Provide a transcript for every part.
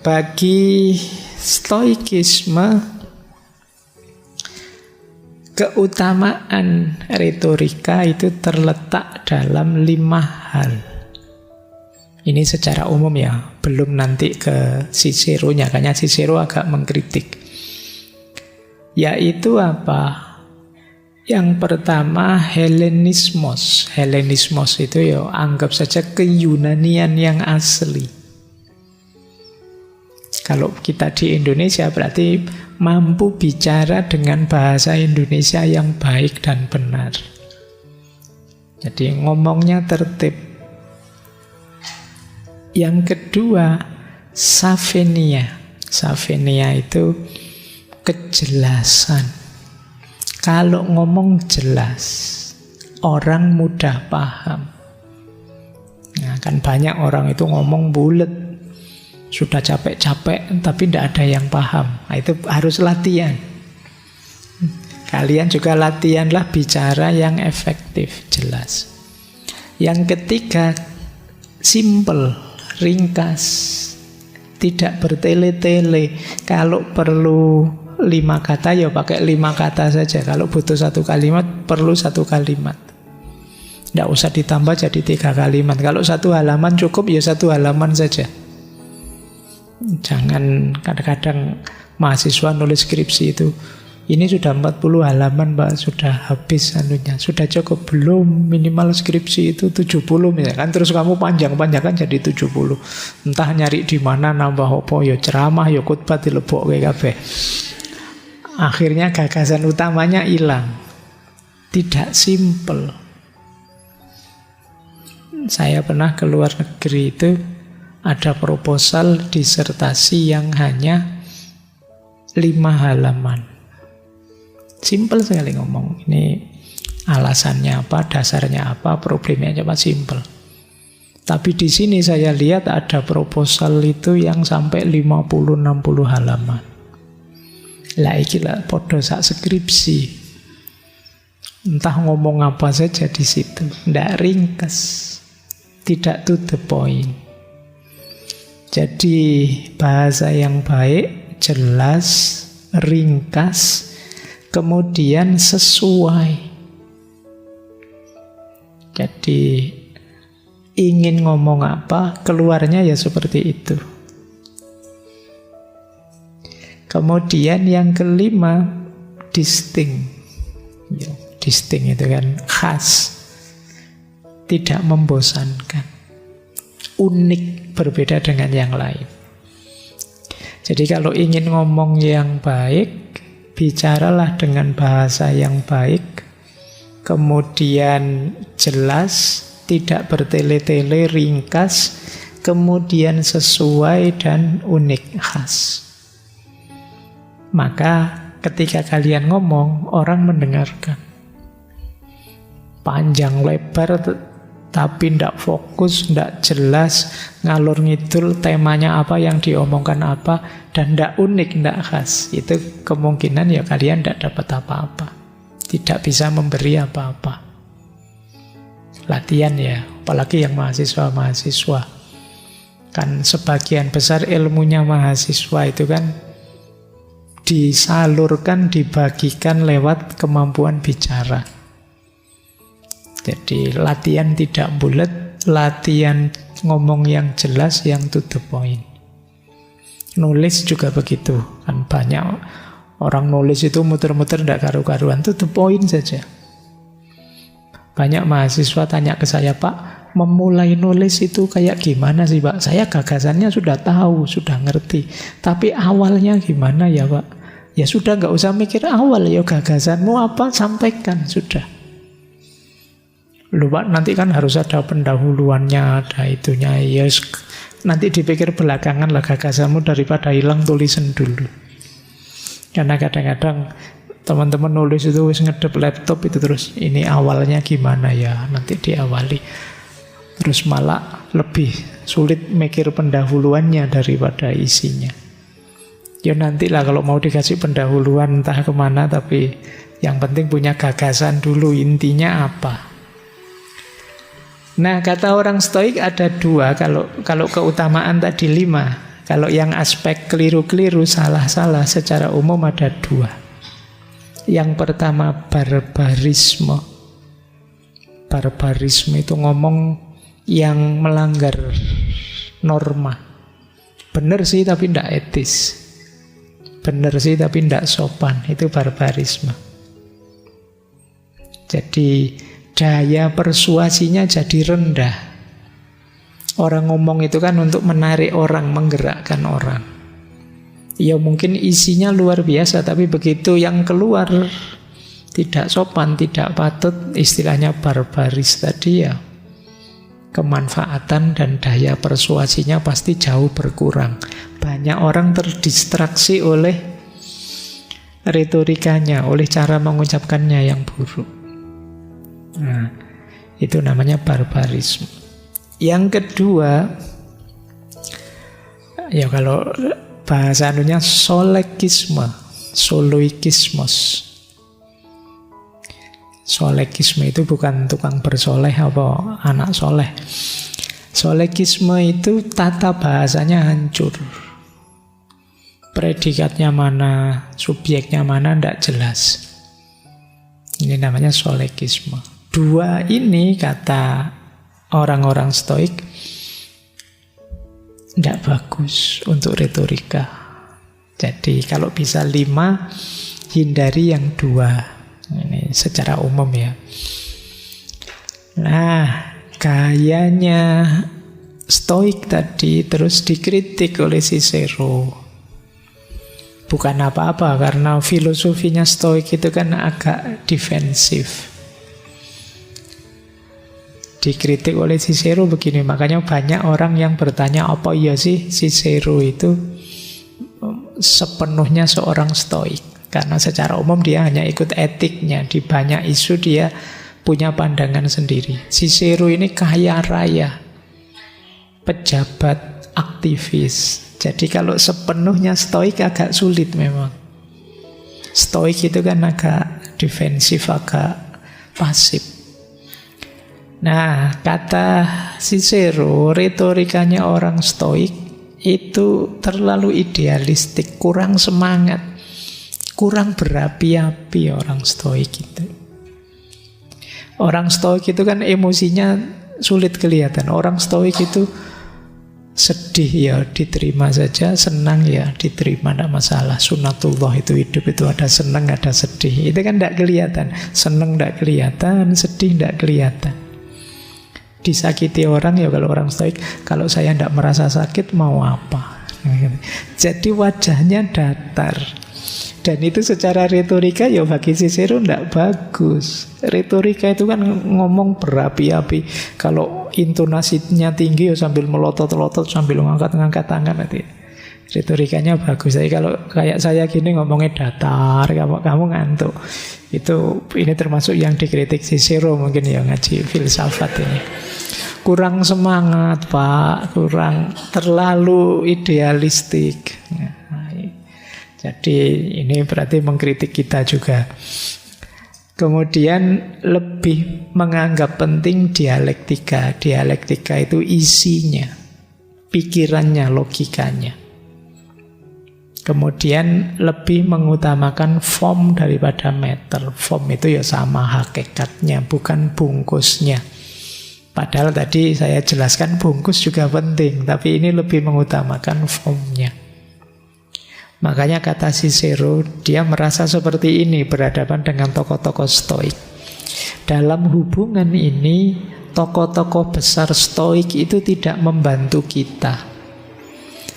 Bagi Stoikisme, keutamaan retorika itu terletak dalam 5 hal. Ini secara umum ya, belum nanti ke Cicero-nya, karena Cicero agak mengkritik. Yaitu apa? Yang pertama, Hellenismos. Hellenismos itu ya anggap saja keyunanian yang asli. Kalau kita di Indonesia berarti mampu bicara dengan bahasa Indonesia yang baik dan benar. Jadi ngomongnya tertib. Yang kedua, Savenia. Savenia itu kejelasan. Kalau ngomong jelas, orang mudah paham. Nah, kan banyak orang itu ngomong bulet. Sudah capek-capek tapi tidak ada yang paham. Nah, itu harus latihan. Kalian juga latihanlah bicara yang efektif, jelas. Yang ketiga, simple, ringkas, tidak bertele-tele. Kalau perlu 5 kata ya pakai 5 kata saja. Kalau butuh 1 kalimat perlu 1 kalimat. Tidak usah ditambah jadi 3 kalimat. Kalau 1 halaman cukup ya 1 halaman saja. Jangan kadang-kadang mahasiswa nulis skripsi itu, ini sudah 40 halaman Mbak, sudah habis anunya, sudah cukup belum, minimal skripsi itu 70 misalkan, terus kamu panjang-panjangkan jadi 70. Entah nyari di mana nambah apa, ya ceramah, ya khotbah dilebokke kabeh. Akhirnya gagasan utamanya hilang. Tidak simple. Saya pernah ke luar negeri itu, ada proposal disertasi yang hanya 5 halaman. Simple sekali ngomong. Ini alasannya apa, dasarnya apa, problemnya apa, simple. Tapi di sini saya lihat ada proposal itu yang sampai 50-60 halaman. Lah iki lah podo sak skripsi. Entah ngomong apa saja di situ, ndak ringkas, tidak to the point. Jadi bahasa yang baik, jelas, ringkas, kemudian sesuai. Jadi ingin ngomong apa, keluarnya ya seperti itu. Kemudian yang kelima, distinct. Distinct itu kan khas, tidak membosankan, unik, berbeda dengan yang lain. Jadi kalau ingin ngomong yang baik, bicaralah dengan bahasa yang baik, kemudian jelas, tidak bertele-tele, ringkas, kemudian sesuai dan unik, khas. Maka ketika kalian ngomong, orang mendengarkan. Panjang lebar tapi tidak fokus, tidak jelas, ngalur ngidul, temanya apa, yang diomongkan apa, dan tidak unik, tidak khas. Itu kemungkinan ya kalian tidak dapat apa-apa, tidak bisa memberi apa-apa. Latihan ya, apalagi yang mahasiswa-mahasiswa. Kan sebagian besar ilmunya mahasiswa itu kan disalurkan, dibagikan lewat kemampuan bicara. Jadi latihan tidak bulat, latihan ngomong yang jelas, yang to the point. Nulis juga begitu. Kan banyak orang nulis itu muter-muter tidak karu-karuan, to the point saja. Banyak mahasiswa tanya ke saya, Pak, memulai nulis itu kayak gimana sih Pak? Saya gagasannya sudah tahu, sudah ngerti. Tapi awalnya gimana ya Pak? Ya sudah, nggak usah mikir awal, ya gagasanmu apa, sampaikan, sudah. Loh Pak, nanti kan harus ada pendahuluannya, ada itunya. Yes, nanti dipikir belakangan lah gagasanmu, daripada hilang tulisan dulu. Karena kadang-kadang teman-teman nulis itu wis ngedep laptop itu terus, ini awalnya gimana ya, nanti diawali. Terus malah lebih sulit mikir pendahuluannya daripada isinya. Ya nantilah kalau mau dikasih pendahuluan entah kemana, tapi yang penting punya gagasan dulu, intinya apa. Nah, kata orang Stoik ada 2. Kalau keutamaan tadi 5. Kalau yang aspek keliru-keliru, salah-salah secara umum ada 2. Yang pertama barbarisme. Barbarisme itu ngomong yang melanggar norma. Benar sih tapi tidak etis. Benar sih tapi tidak sopan. Itu barbarisme. Jadi daya persuasinya jadi rendah. Orang ngomong itu kan untuk menarik orang, menggerakkan orang. Ya mungkin isinya luar biasa, tapi begitu yang keluar tidak sopan, tidak patut, istilahnya barbaris tadi ya, kemanfaatan dan daya persuasinya pasti jauh berkurang. Banyak orang terdistraksi oleh retorikanya, oleh cara mengucapkannya yang buruk. Nah, itu namanya barbarisme. Yang kedua, ya kalau bahasa anunya solekisme, soloikismos. Solekisme itu bukan tukang bersoleh apa anak soleh. Solekisme itu tata bahasanya hancur. Predikatnya mana, subjeknya mana, tidak jelas. Ini namanya solekisme. 2 ini kata orang-orang Stoik tidak bagus untuk retorika. Jadi kalau bisa 5, hindari yang 2. Ini secara umum ya. Nah, gayanya Stoik tadi terus dikritik oleh Cicero. Bukan apa-apa, karena filosofinya Stoik itu kan agak defensif. Dikritik oleh Cicero begini, makanya banyak orang yang bertanya, apa iya sih Cicero itu sepenuhnya seorang Stoik? Karena secara umum dia hanya ikut etiknya, di banyak isu dia punya pandangan sendiri. Cicero ini kaya raya, pejabat, aktivis. Jadi kalau sepenuhnya Stoik agak sulit memang. Stoik itu kan agak defensif, agak pasif. Nah, kata Cicero, retorikanya orang Stoik itu terlalu idealistik, kurang semangat, kurang berapi-api orang Stoik itu. Orang Stoik itu kan emosinya sulit kelihatan. Orang Stoik itu sedih ya diterima saja, senang ya diterima, tidak masalah. Sunatullah itu hidup itu ada senang, ada sedih. Itu kan tidak kelihatan. Senang tidak kelihatan, sedih tidak kelihatan. Disakiti orang ya kalau orang Stoik, kalau saya tidak merasa sakit mau apa? Jadi wajahnya datar. Dan itu secara retorika ya bagi Cicero tidak bagus. Retorika itu kan ngomong berapi-api. Kalau intonasinya tinggi ya sambil melotot-lotot, sambil mengangkat-ngangkat tangan nanti. Retorikanya bagus. Jadi kalau kayak saya gini ngomongnya datar, kamu ngantuk. Ini termasuk yang dikritik Cicero mungkin ya, ngaji filsafat ini. Kurang semangat Pak, kurang, terlalu idealistik. Jadi ini berarti mengkritik kita juga. Kemudian lebih menganggap penting dialektika. Dialektika itu isinya, pikirannya, logikanya. Kemudian lebih mengutamakan form daripada matter. Form itu ya sama hakikatnya, bukan bungkusnya. Padahal tadi saya jelaskan bungkus juga penting, tapi ini lebih mengutamakan formnya. Makanya kata Cicero, dia merasa seperti ini berhadapan dengan tokoh-tokoh Stoik. Dalam hubungan ini, tokoh-tokoh besar Stoik itu tidak membantu kita.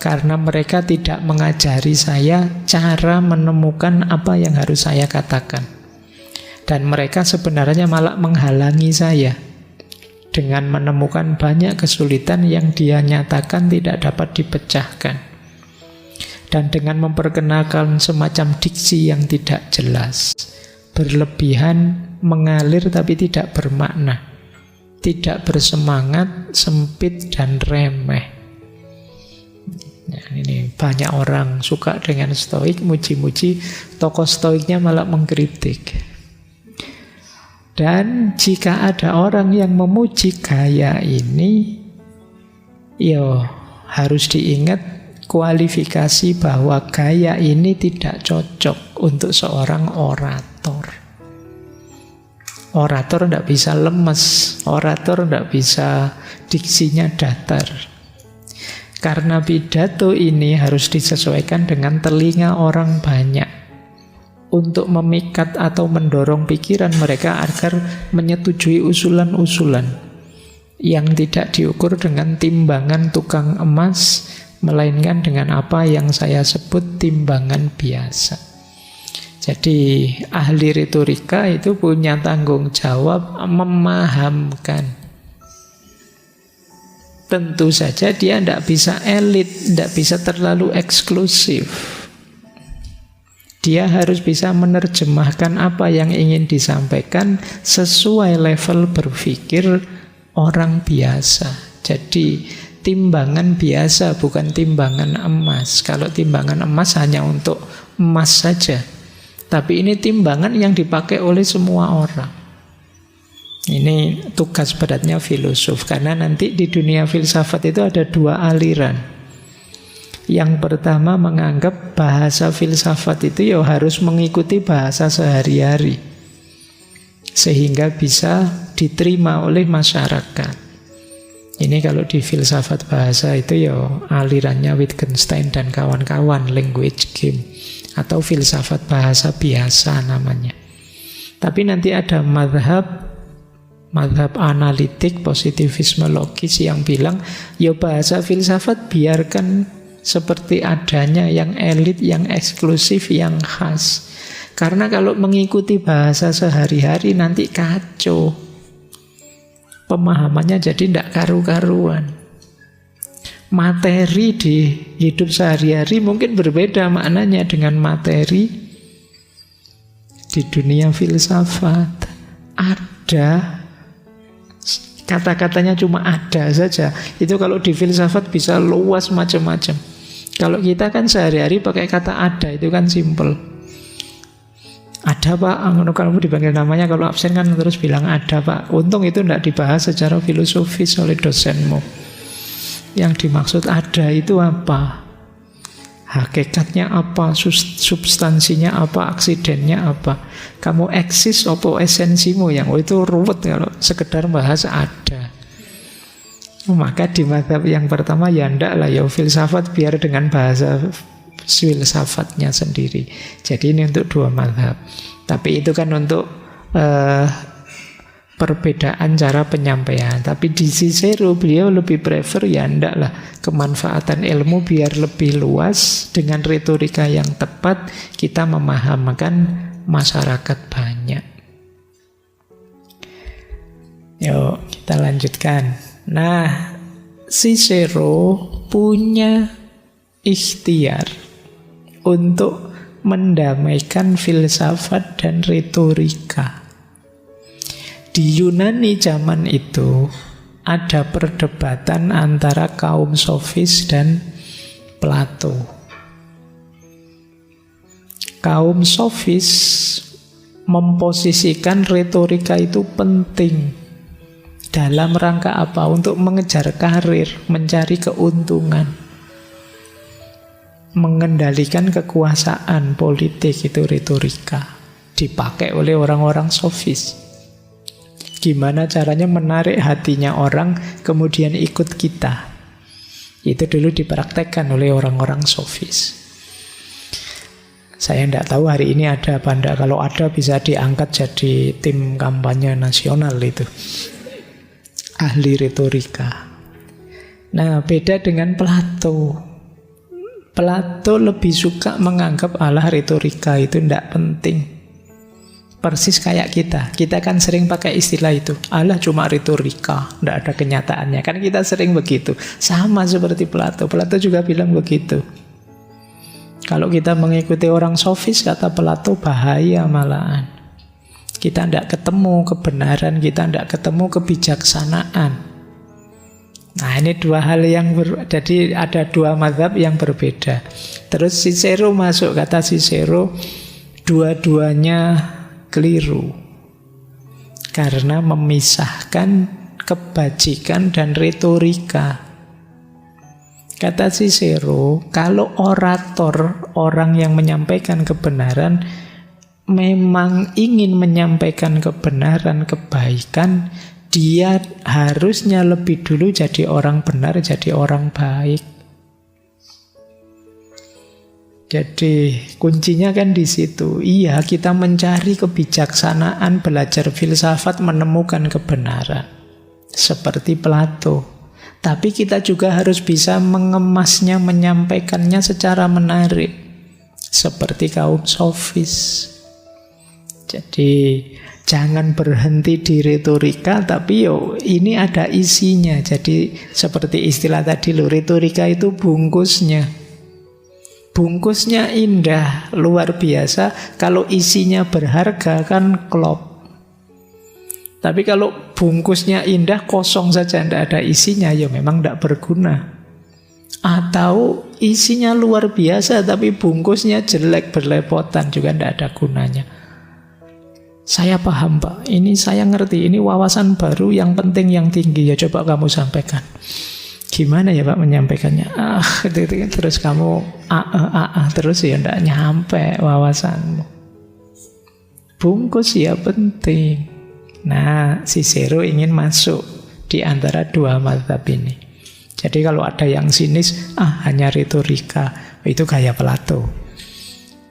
Karena mereka tidak mengajari saya cara menemukan apa yang harus saya katakan. Dan mereka sebenarnya malah menghalangi saya dengan menemukan banyak kesulitan yang dia nyatakan tidak dapat dipecahkan. Dan dengan memperkenalkan semacam diksi yang tidak jelas, berlebihan, mengalir tapi tidak bermakna, tidak bersemangat, sempit dan remeh. Nah, Ini banyak orang suka dengan stoik, muji-muji, tokoh stoiknya malah mengkritik. Dan jika ada orang yang memuji gaya ini, harus diingat kualifikasi bahwa gaya ini tidak cocok untuk seorang orator. Orator tidak bisa lemes, orator tidak bisa diksinya datar. Karena pidato ini harus disesuaikan dengan telinga orang banyak untuk memikat atau mendorong pikiran mereka agar menyetujui usulan-usulan yang tidak diukur dengan timbangan tukang emas, melainkan dengan apa yang saya sebut timbangan biasa. Jadi ahli retorika itu punya tanggung jawab memahamkan. Tentu saja dia tidak bisa elit, tidak bisa terlalu eksklusif. Dia harus bisa menerjemahkan apa yang ingin disampaikan sesuai level berpikir orang biasa. Jadi timbangan biasa, bukan timbangan emas. Kalau timbangan emas hanya untuk emas saja. Tapi ini timbangan yang dipakai oleh semua orang. Ini tugas beratnya filosof, karena nanti di dunia filsafat itu ada dua aliran. Yang pertama menganggap bahasa filsafat itu harus mengikuti bahasa sehari-hari, sehingga bisa diterima oleh masyarakat. Ini kalau di filsafat bahasa itu alirannya Wittgenstein dan kawan-kawan, language game, atau filsafat bahasa biasa namanya. Tapi nanti ada madhab analitik, positivisme logis yang bilang, bahasa filsafat biarkan seperti adanya, yang elit, yang eksklusif, yang khas. Karena kalau mengikuti bahasa sehari-hari nanti kacau. Pemahamannya jadi tidak karu-karuan. Materi di hidup sehari-hari mungkin berbeda maknanya dengan materi di dunia filsafat. Ada kata-katanya cuma ada saja. Itu kalau di filsafat bisa luas macam-macam. Kalau kita kan sehari-hari pakai kata ada, itu kan simple. Ada pak, kalau dipanggil namanya, kalau absen kan terus bilang ada pak. Untung itu tidak dibahas secara filosofis oleh dosenmu. Yang dimaksud ada itu apa? Hakikatnya apa? Substansinya apa? Aksidennya apa? Kamu eksis apa esensimu? Itu ruwet kalau sekedar bahas ada. Maka di mazhab yang pertama ndak lah, filsafat biar dengan bahasa filsafatnya sendiri. Jadi ini untuk dua mazhab. Tapi itu kan untuk perbedaan cara penyampaian. Tapi di Cicero beliau lebih prefer ndak lah, kemanfaatan ilmu biar lebih luas, dengan retorika yang tepat kita memahamkan masyarakat banyak. Yuk kita lanjutkan. Nah, Cicero punya ikhtiar untuk mendamaikan filsafat dan retorika. Di Yunani zaman itu ada perdebatan antara kaum sofis dan Plato. Kaum sofis memposisikan retorika itu penting. Dalam rangka apa? Untuk mengejar karir, mencari keuntungan, mengendalikan kekuasaan politik, itu retorika. Dipakai oleh orang-orang sofis. Gimana caranya menarik hatinya orang kemudian ikut kita. Itu dulu dipraktekkan oleh orang-orang sofis. Saya tidak tahu hari ini ada apa enggak. Kalau ada bisa diangkat jadi tim kampanye nasional itu. Ahli retorika. Nah, beda dengan Plato. Plato lebih suka menganggap retorika itu tidak penting. Persis kayak kita. Kita kan sering pakai istilah itu. Cuma retorika, tidak ada kenyataannya. Kan kita sering begitu. Sama seperti Plato. Plato juga bilang begitu. Kalau kita mengikuti orang sofis, kata Plato, bahaya malahan. Kita tidak ketemu kebenaran, kita tidak ketemu kebijaksanaan. Nah, ini dua hal yang jadi ada dua mazhab yang berbeda. Terus Cicero masuk, kata Cicero, dua-duanya keliru. Karena memisahkan kebajikan dan retorika. Kata Cicero, kalau orator, orang yang menyampaikan kebenaran, memang ingin menyampaikan kebenaran, kebaikan, dia harusnya lebih dulu jadi orang benar, jadi orang baik. Jadi kuncinya kan di situ. Iya, kita mencari kebijaksanaan, belajar filsafat, menemukan kebenaran. Seperti Plato. Tapi kita juga harus bisa mengemasnya, menyampaikannya secara menarik. Seperti kaum sofis. Jadi jangan berhenti di retorika, tapi ini ada isinya. Jadi seperti istilah tadi loh, retorika itu bungkusnya. Bungkusnya indah, luar biasa. Kalau isinya berharga kan klop. Tapi kalau bungkusnya indah, kosong saja, tidak ada isinya, ya memang tidak berguna. Atau isinya luar biasa, tapi bungkusnya jelek, berlepotan, juga tidak ada gunanya. Saya paham Pak, ini saya ngerti, ini wawasan baru yang penting, yang tinggi. Ya coba kamu sampaikan. Gimana ya Pak menyampaikannya? Terus kamu terus ya tidak nyampe wawasanmu. Bungkus ya penting. Nah, Cicero ingin masuk di antara dua mazhab ini. Jadi kalau ada yang sinis, hanya retorika, itu gaya Plato.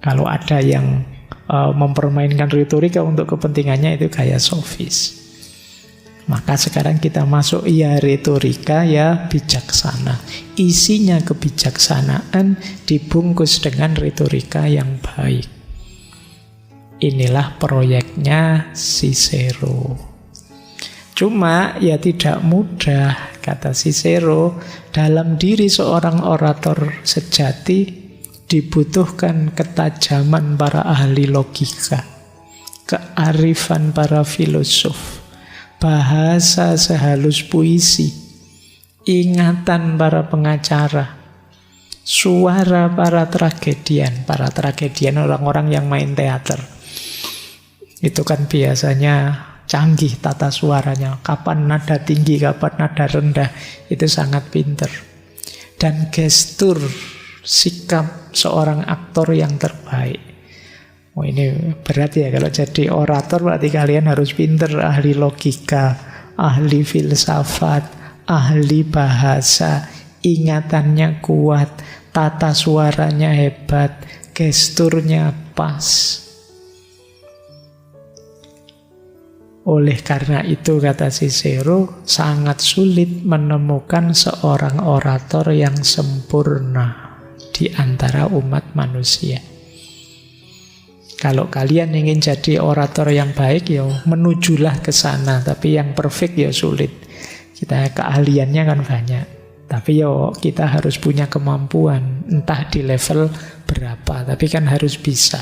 Kalau ada yang mempermainkan retorika untuk kepentingannya, itu gaya sofis. Maka sekarang kita masuk, ya retorika, ya bijaksana. Isinya kebijaksanaan dibungkus dengan retorika yang baik. Inilah proyeknya Cicero. Cuma ya tidak mudah, kata Cicero, dalam diri seorang orator sejati dibutuhkan ketajaman para ahli logika, kearifan para filosof, bahasa sehalus puisi, ingatan para pengacara, suara para tragedian. Para tragedian orang-orang yang main teater. Itu kan biasanya canggih tata suaranya. Kapan nada tinggi, kapan nada rendah. Itu sangat pinter. Dan gestur, sikap seorang aktor yang terbaik. Ini berat ya kalau jadi orator, berarti kalian harus pinter, ahli logika, ahli filsafat, ahli bahasa, ingatannya kuat, tata suaranya hebat, gesturnya pas. Oleh karena itu, kata Cicero, sangat sulit menemukan seorang orator yang sempurna di antara umat manusia. Kalau kalian ingin jadi orator yang baik, ya menujulah ke sana. Tapi yang perfect ya sulit. Kita keahliannya kan banyak. Tapi ya kita harus punya kemampuan. Entah di level berapa, tapi kan harus bisa.